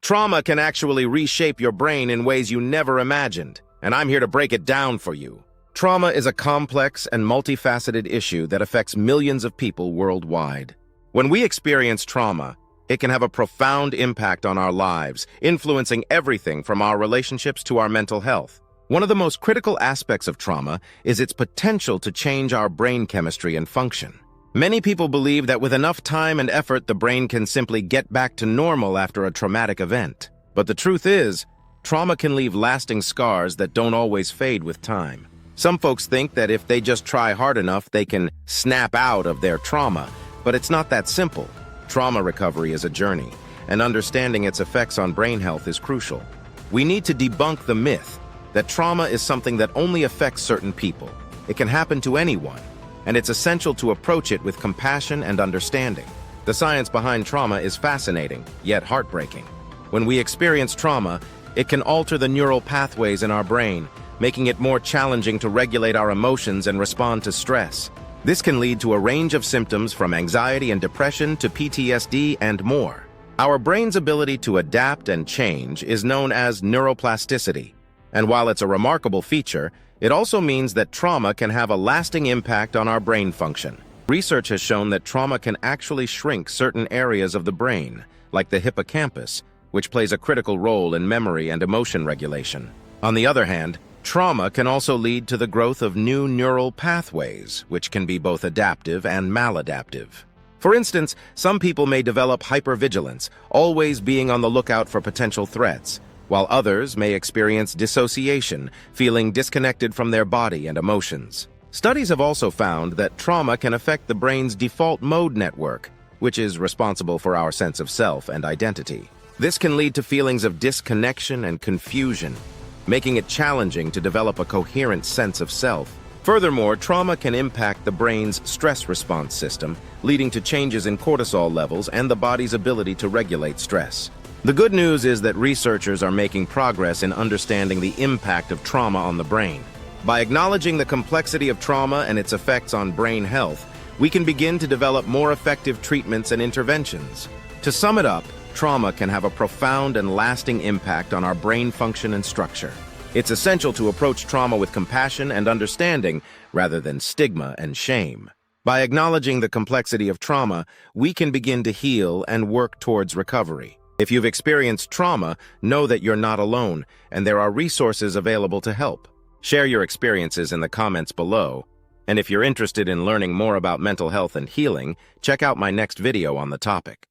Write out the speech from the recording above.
Trauma can actually reshape your brain in ways you never imagined, and I'm here to break it down for you. Trauma is a complex and multifaceted issue that affects millions of people worldwide. When we experience trauma, it can have a profound impact on our lives, influencing everything from our relationships to our mental health. One of the most critical aspects of trauma is its potential to change our brain chemistry and function. Many people believe that with enough time and effort, the brain can simply get back to normal after a traumatic event. But the truth is, trauma can leave lasting scars that don't always fade with time. Some folks think that if they just try hard enough, they can snap out of their trauma, but it's not that simple. Trauma recovery is a journey, and understanding its effects on brain health is crucial. We need to debunk the myth that trauma is something that only affects certain people. It can happen to anyone, and it's essential to approach it with compassion and understanding. The science behind trauma is fascinating, yet heartbreaking. When we experience trauma, it can alter the neural pathways in our brain, making it more challenging to regulate our emotions and respond to stress. This can lead to a range of symptoms from anxiety and depression to PTSD and more. Our brain's ability to adapt and change is known as neuroplasticity, and while it's a remarkable feature, it also means that trauma can have a lasting impact on our brain function. Research has shown that trauma can actually shrink certain areas of the brain, like the hippocampus, which plays a critical role in memory and emotion regulation. On the other hand, trauma can also lead to the growth of new neural pathways, which can be both adaptive and maladaptive. For instance, some people may develop hypervigilance, always being on the lookout for potential threats, while others may experience dissociation, feeling disconnected from their body and emotions. Studies have also found that trauma can affect the brain's default mode network, which is responsible for our sense of self and identity. This can lead to feelings of disconnection and confusion, making it challenging to develop a coherent sense of self. Furthermore, trauma can impact the brain's stress response system, leading to changes in cortisol levels and the body's ability to regulate stress. The good news is that researchers are making progress in understanding the impact of trauma on the brain. By acknowledging the complexity of trauma and its effects on brain health, we can begin to develop more effective treatments and interventions. To sum it up, trauma can have a profound and lasting impact on our brain function and structure. It's essential to approach trauma with compassion and understanding rather than stigma and shame. By acknowledging the complexity of trauma, we can begin to heal and work towards recovery. If you've experienced trauma, know that you're not alone, and there are resources available to help. Share your experiences in the comments below, and if you're interested in learning more about mental health and healing, check out my next video on the topic.